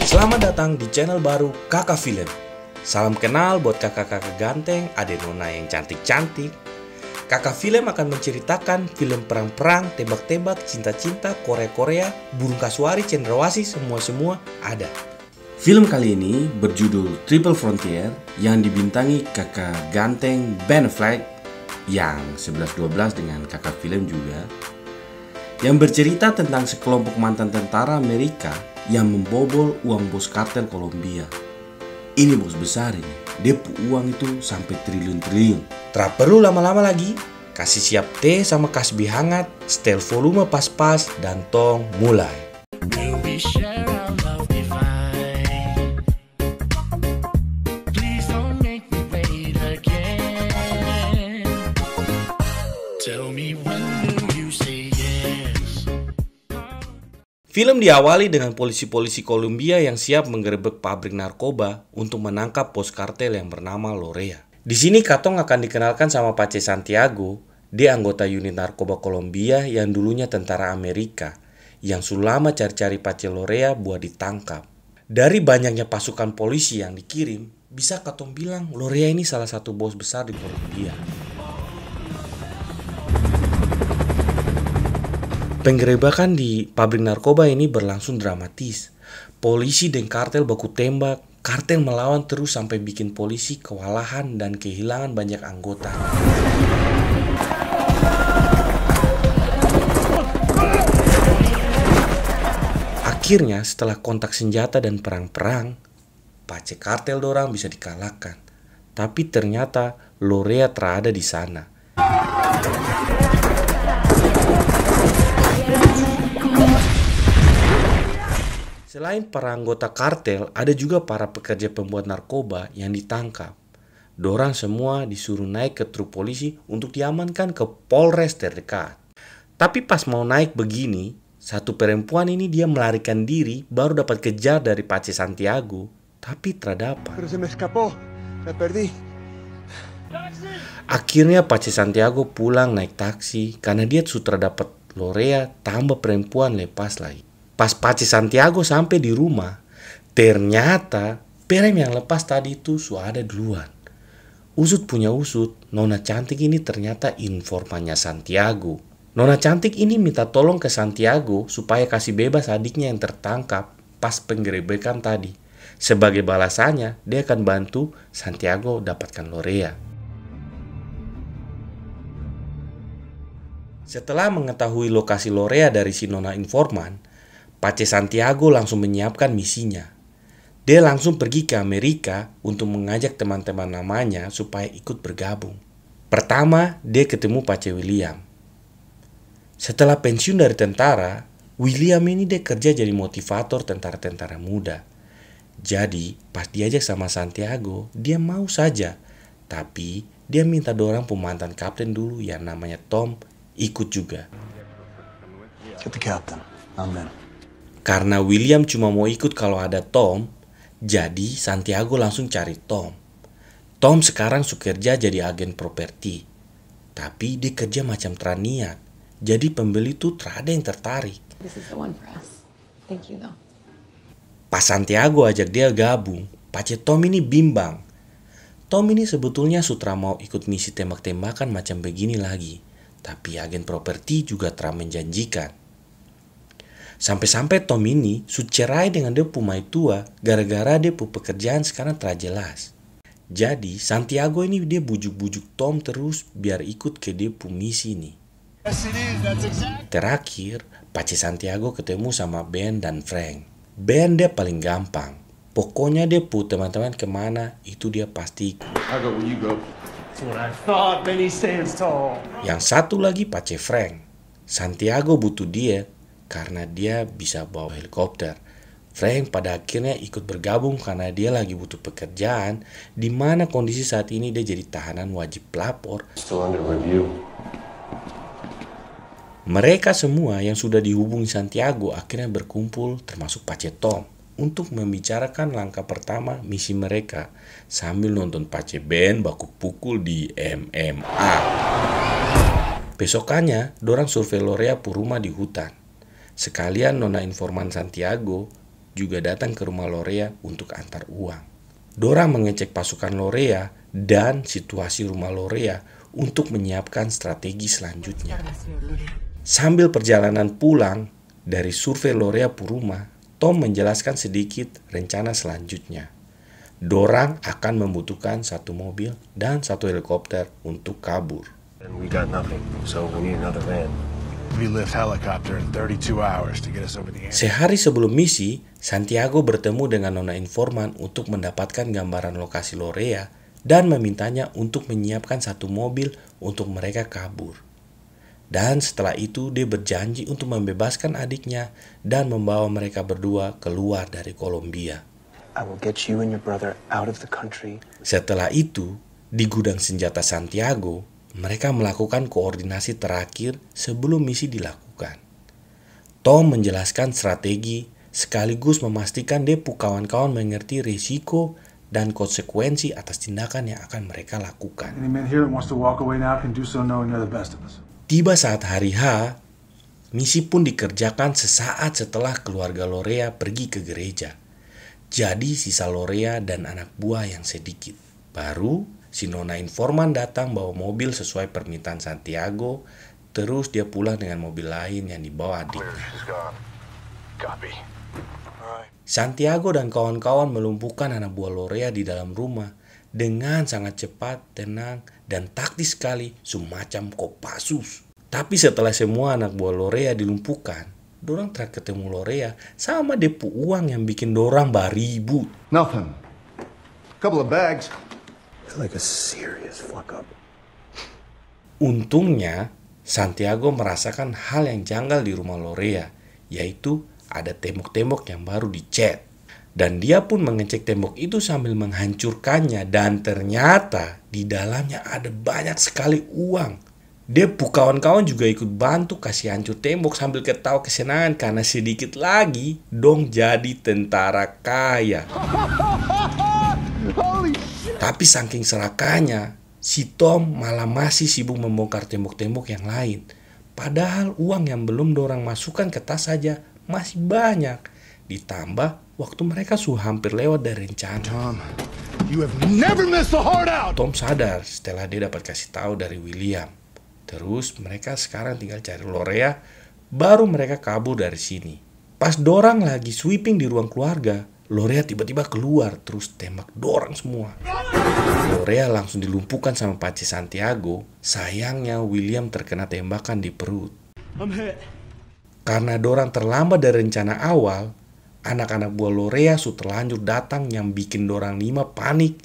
Selamat datang di channel baru Kakak Film. Salam kenal buat kakak-kakak ganteng, adek nona yang cantik-cantik. Kakak Film akan menceritakan film perang-perang, tembak-tembak, cinta-cinta, Korea-Korea, burung kasuari, cendrawasih, semua-semua ada. Film kali ini berjudul Triple Frontier yang dibintangi kakak ganteng Ben Affleck yang 11-12 dengan kakak Film juga, yang bercerita tentang sekelompok mantan tentara Amerika yang membobol uang bos kartel Kolombia. Ini bos besar ini, dia uang itu sampai triliun-triliun. Tak perlu lama-lama lagi, kasih siap teh sama kasbi hangat, setel volume pas-pas, dan tong mulai. Film diawali dengan polisi-polisi Kolombia yang siap menggerebek pabrik narkoba untuk menangkap bos kartel yang bernama Lorea. Di sini Katong akan dikenalkan sama Pace Santiago, dia anggota unit narkoba Kolombia yang dulunya tentara Amerika, yang sulama cari-cari Pace Lorea buat ditangkap. Dari banyaknya pasukan polisi yang dikirim, bisa Katong bilang Lorea ini salah satu bos besar di Kolombia. Penggerebekan di pabrik narkoba ini berlangsung dramatis. Polisi dan kartel baku tembak, kartel melawan terus sampai bikin polisi kewalahan dan kehilangan banyak anggota. Akhirnya setelah kontak senjata dan perang-perang, Pace kartel dorang bisa dikalahkan. Tapi ternyata Lorea terada di sana. Selain para anggota kartel, ada juga para pekerja pembuat narkoba yang ditangkap. Dorang semua disuruh naik ke truk polisi untuk diamankan ke Polres terdekat. Tapi pas mau naik begini, satu perempuan ini dia melarikan diri baru dapat kejar dari Pace Santiago, tapi terdapat. Akhirnya Pace Santiago pulang naik taksi karena dia sudah dapat Lorea tambah perempuan lepas lagi. Pas Pace Santiago sampai di rumah, ternyata perem yang lepas tadi itu sudah ada duluan. Usut punya usut, nona cantik ini ternyata informannya Santiago. Nona cantik ini minta tolong ke Santiago supaya kasih bebas adiknya yang tertangkap pas penggerebekan tadi. Sebagai balasannya, dia akan bantu Santiago dapatkan Lorea. Setelah mengetahui lokasi Lorea dari si nona informan, Pace Santiago langsung menyiapkan misinya. Dia langsung pergi ke Amerika untuk mengajak teman-teman namanya supaya ikut bergabung. Pertama, dia ketemu Pace William. Setelah pensiun dari tentara, William ini dia kerja jadi motivator tentara-tentara muda. Jadi, pas diajak sama Santiago, dia mau saja. Tapi, dia minta dorang pemantan kapten dulu yang namanya Tom ikut juga. Get the captain. Amen. Karena William cuma mau ikut kalau ada Tom, jadi Santiago langsung cari Tom. Tom sekarang kerja jadi agen properti, tapi dia kerja macam teraniat, jadi pembeli tuh terada yang tertarik. Pas Santiago ajak dia gabung, Pace Tom ini bimbang. Tom ini sebetulnya sutra mau ikut misi tembak-tembakan macam begini lagi, tapi agen properti juga terang menjanjikan. Sampai-sampai Tom ini cerai dengan dia pumai tua gara-gara dia pekerjaan sekarang telah jelas. Jadi Santiago ini dia bujuk-bujuk Tom terus biar ikut ke dia misi ini. Terakhir, Pace Santiago ketemu sama Ben dan Frank. Ben dia paling gampang. Pokoknya dia teman-teman kemana itu dia pasti ikut. Yang satu lagi Pace Frank. Santiago butuh dia karena dia bisa bawa helikopter. Frank pada akhirnya ikut bergabung karena dia lagi butuh pekerjaan, di mana kondisi saat ini dia jadi tahanan wajib lapor. Mereka semua yang sudah dihubungi Santiago akhirnya berkumpul termasuk Pace Tom untuk membicarakan langkah pertama misi mereka sambil nonton Pace Ben baku pukul di MMA. Besokannya, dorang survei Lorea pu rumah di hutan. Sekalian nona informan Santiago juga datang ke rumah Lorea untuk antar uang. Dorang mengecek pasukan Lorea dan situasi rumah Lorea untuk menyiapkan strategi selanjutnya. Sambil perjalanan pulang dari survei Lorea Puruma, Tom menjelaskan sedikit rencana selanjutnya. Dorang akan membutuhkan 1 mobil dan 1 helikopter untuk kabur. And we got nothing, so we need another van. We lift helicopter in 32 hours to get us over the Andes. Sehari sebelum misi, Santiago bertemu dengan nona informan untuk mendapatkan gambaran lokasi Lorea dan memintanya untuk menyiapkan 1 mobil untuk mereka kabur. Dan setelah itu dia berjanji untuk membebaskan adiknya dan membawa mereka berdua keluar dari Kolombia. I will get you and your brother out of the country. Setelah itu, di gudang senjata Santiago, mereka melakukan koordinasi terakhir sebelum misi dilakukan. Tom menjelaskan strategi sekaligus memastikan Depu kawan-kawan mengerti risiko dan konsekuensi atas tindakan yang akan mereka lakukan. Any man here that wants to walk away now can do so knowing they're the best of us. Tiba saat hari H, misi pun dikerjakan sesaat setelah keluarga Lorea pergi ke gereja. Jadi sisa Lorea dan anak buah yang sedikit. Baru si nona informan datang bawa mobil sesuai permintaan Santiago, terus dia pulang dengan mobil lain yang dibawa adiknya. Santiago dan kawan-kawan melumpuhkan anak buah Lorea di dalam rumah dengan sangat cepat, tenang, dan taktis sekali semacam Kopassus. Tapi setelah semua anak buah Lorea dilumpuhkan, dorang terakhir ketemu Lorea sama Depu uang yang bikin dorang baribut. Nothing. Couple of bags. Like a serious fuck up. Untungnya, Santiago merasakan hal yang janggal di rumah Lorea, yaitu ada tembok-tembok yang baru dicat. Dan dia pun mengecek tembok itu sambil menghancurkannya, dan ternyata di dalamnya ada banyak sekali uang. Depu kawan-kawan juga ikut bantu kasih hancur tembok sambil ketawa kesenangan karena sedikit lagi dong jadi tentara kaya. Tapi saking serakahnya, si Tom malah masih sibuk membongkar tembok-tembok yang lain. Padahal uang yang belum dorang masukkan ke tas saja masih banyak. Ditambah waktu mereka sudah hampir lewat dari rencana. Tom, you have never missed a hard out. Tom sadar setelah dia dapat kasih tahu dari William. Terus mereka sekarang tinggal cari Lorea, baru mereka kabur dari sini. Pas dorang lagi sweeping di ruang keluarga, Lorea tiba-tiba keluar terus tembak dorang semua. Lorea langsung dilumpuhkan sama Pace Santiago. Sayangnya William terkena tembakan di perut. Karena dorang terlambat dari rencana awal, anak-anak buah Lorea sudah terlanjur datang yang bikin dorang 5 panik.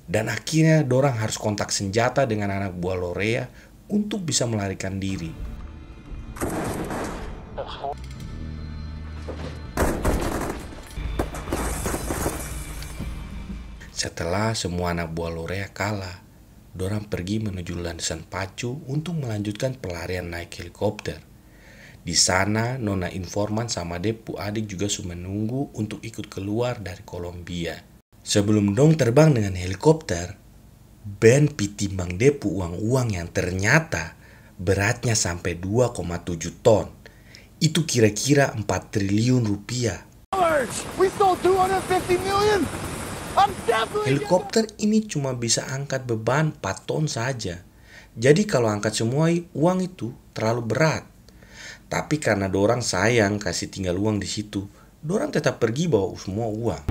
Dan akhirnya dorang harus kontak senjata dengan anak buah Lorea untuk bisa melarikan diri. Setelah semua anak buah Lorea kalah, dorang pergi menuju landasan pacu untuk melanjutkan pelarian naik helikopter. Di sana, nona informan sama Depu adik juga sudah menunggu untuk ikut keluar dari Kolombia. Sebelum dong terbang dengan helikopter, Ben pitimbang Depu uang-uang yang ternyata beratnya sampai 2,7 ton. Itu kira-kira 4 triliun rupiah. We sold 250 million. Helikopter ini cuma bisa angkat beban 4 ton saja. Jadi kalau angkat semua uang itu terlalu berat. Tapi karena dorang sayang kasih tinggal uang di situ, dorang tetap pergi bawa semua uang.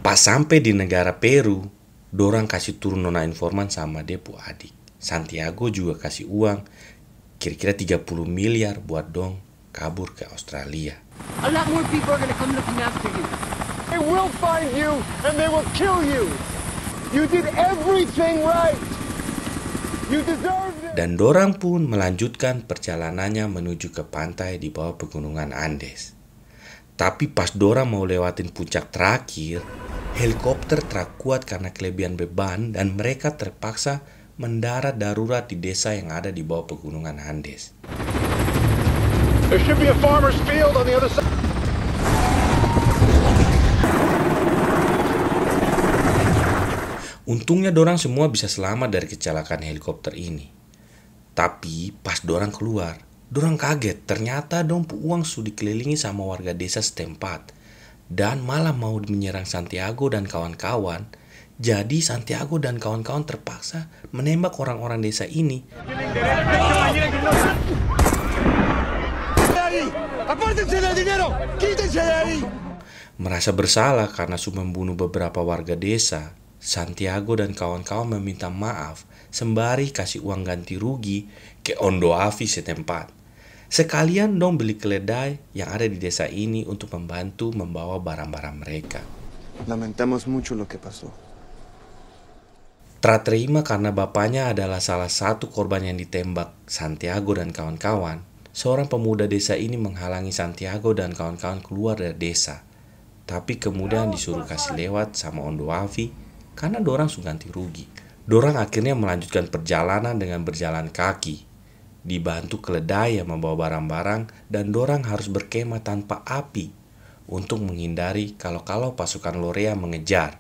Pas sampai di negara Peru, dorang kasih turun nona informan sama Depu adik. Santiago juga kasih uang kira-kira 30 miliar buat dong kabur ke Australia. A lot more people are gonna come looking after you. They will find you and they will kill you. You did everything right. You deserved it. Dan dorang pun melanjutkan perjalanannya menuju ke pantai di bawah pegunungan Andes. Tapi pas dorang mau lewatin puncak terakhir, helikopter terkuat karena kelebihan beban dan mereka terpaksa mendarat darurat di desa yang ada di bawah pegunungan Andes. There should be a farmer's field on the other side. Untungnya dorang semua bisa selamat dari kecelakaan helikopter ini. Tapi pas dorang keluar, dorang kaget ternyata dong uang sudah dikelilingi sama warga desa setempat dan malah mau menyerang Santiago dan kawan-kawan. Jadi Santiago dan kawan-kawan terpaksa menembak orang-orang desa ini. Merasa bersalah karena sudah membunuh beberapa warga desa, Santiago dan kawan-kawan meminta maaf sembari kasih uang ganti rugi ke Ondo Afi setempat. Sekalian dong beli keledai yang ada di desa ini untuk membantu membawa barang-barang mereka. Lamentamos mucho lo que pasó. Tak terima karena bapaknya adalah salah satu korban yang ditembak Santiago dan kawan-kawan. Seorang pemuda desa ini menghalangi Santiago dan kawan-kawan keluar dari desa. Tapi kemudian disuruh kasih lewat sama Ondo Afi karena dorang sudah ganti rugi. Dorang akhirnya melanjutkan perjalanan dengan berjalan kaki, dibantu keledai yang membawa barang-barang, dan dorang harus berkemah tanpa api untuk menghindari kalau pasukan Lorea mengejar.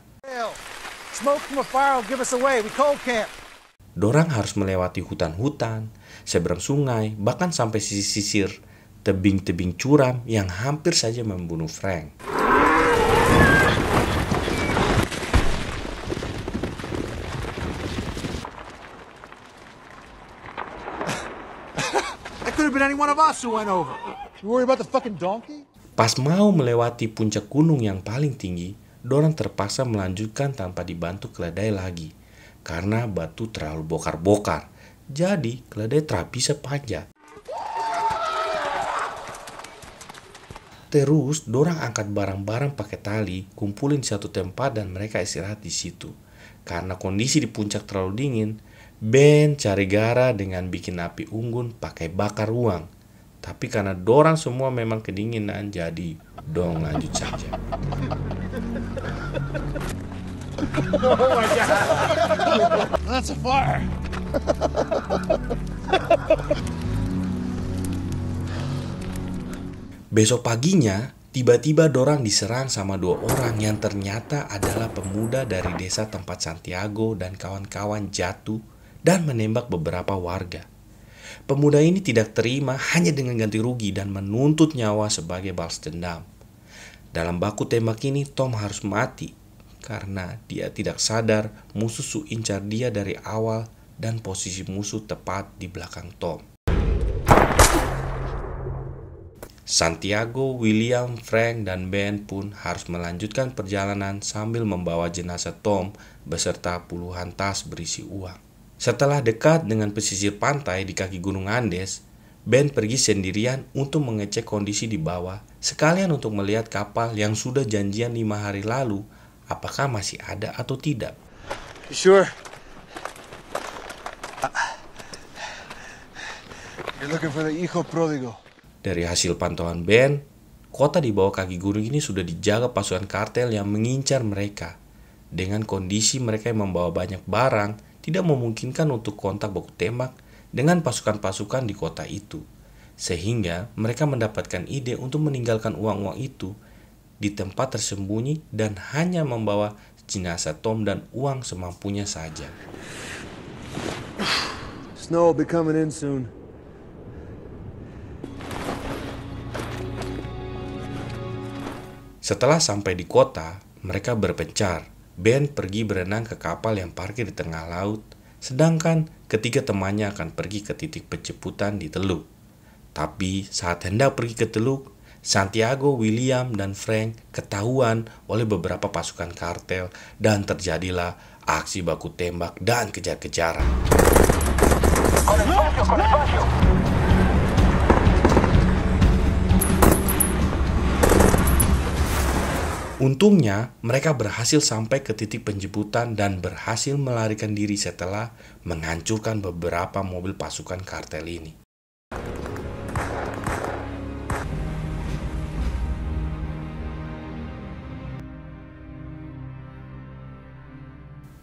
Dorang harus melewati hutan-hutan, seberang sungai, bahkan sampai sisir tebing-tebing curam yang hampir saja membunuh Frank. Pas mau melewati puncak gunung yang paling tinggi, dorang terpaksa melanjutkan tanpa dibantu keledai lagi karena batu terlalu bokar-bokar. Jadi keledai tak bisa panjat. Terus dorang angkat barang-barang pakai tali, kumpulin di satu tempat dan mereka istirahat di situ. Karena kondisi di puncak terlalu dingin, Ben cari gara dengan bikin api unggun pakai bakar uang. Tapi karena dorang semua memang kedinginan, jadi dong lanjut saja. Oh my God. That's a fire. Besok paginya, tiba-tiba dorang diserang sama 2 orang yang ternyata adalah pemuda dari desa tempat Santiago dan kawan-kawan jatuh dan menembak beberapa warga. Pemuda ini tidak terima hanya dengan ganti rugi dan menuntut nyawa sebagai balas dendam. Dalam baku tembak ini, Tom harus mati karena dia tidak sadar musuh incar dia dari awal dan posisi musuh tepat di belakang Tom. Santiago, William, Frank, dan Ben pun harus melanjutkan perjalanan sambil membawa jenazah Tom beserta puluhan tas berisi uang. Setelah dekat dengan pesisir pantai di kaki Gunung Andes, Ben pergi sendirian untuk mengecek kondisi di bawah, sekalian untuk melihat kapal yang sudah janjian 5 hari lalu, apakah masih ada atau tidak. You sure? You're looking for the hijo pródigo. Dari hasil pantauan Ben, kota di bawah kaki gunung ini sudah dijaga pasukan kartel yang mengincar mereka. Dengan kondisi mereka yang membawa banyak barang, tidak memungkinkan untuk kontak baku tembak dengan pasukan-pasukan di kota itu. Sehingga mereka mendapatkan ide untuk meninggalkan uang-uang itu di tempat tersembunyi dan hanya membawa jenazah Tom dan uang semampunya saja. Snow will be coming in soon. Setelah sampai di kota, mereka berpencar. Ben pergi berenang ke kapal yang parkir di tengah laut, sedangkan ketiga temannya akan pergi ke titik penjemputan di Teluk. Tapi saat hendak pergi ke Teluk, Santiago, William, dan Frank ketahuan oleh beberapa pasukan kartel dan terjadilah aksi baku tembak dan kejar-kejaran. Untungnya, mereka berhasil sampai ke titik penjemputan dan berhasil melarikan diri setelah menghancurkan beberapa mobil pasukan kartel ini.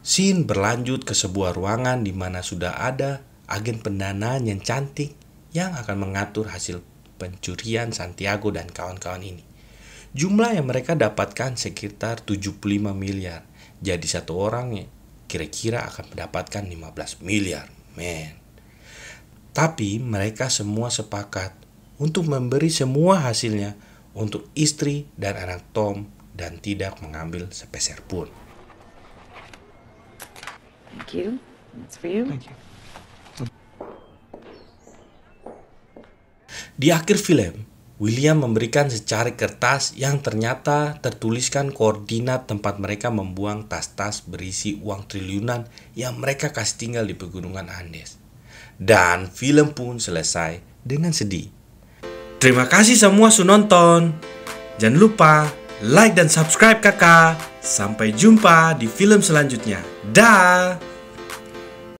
Scene berlanjut ke sebuah ruangan di mana sudah ada agen pendanaan yang cantik yang akan mengatur hasil pencurian Santiago dan kawan-kawan ini. Jumlah yang mereka dapatkan sekitar 75 miliar. Jadi satu orang kira-kira akan mendapatkan 15 miliar. Men. Tapi mereka semua sepakat untuk memberi semua hasilnya untuk istri dan anak Tom dan tidak mengambil sepeser pun. Thank you. It's for you. Thank you. Di akhir film, William memberikan secari kertas yang ternyata tertuliskan koordinat tempat mereka membuang tas-tas berisi uang triliunan yang mereka kasih tinggal di pegunungan Andes. Dan film pun selesai dengan sedih. Terima kasih semua sudah nonton. Jangan lupa like dan subscribe kakak. Sampai jumpa di film selanjutnya. Dah.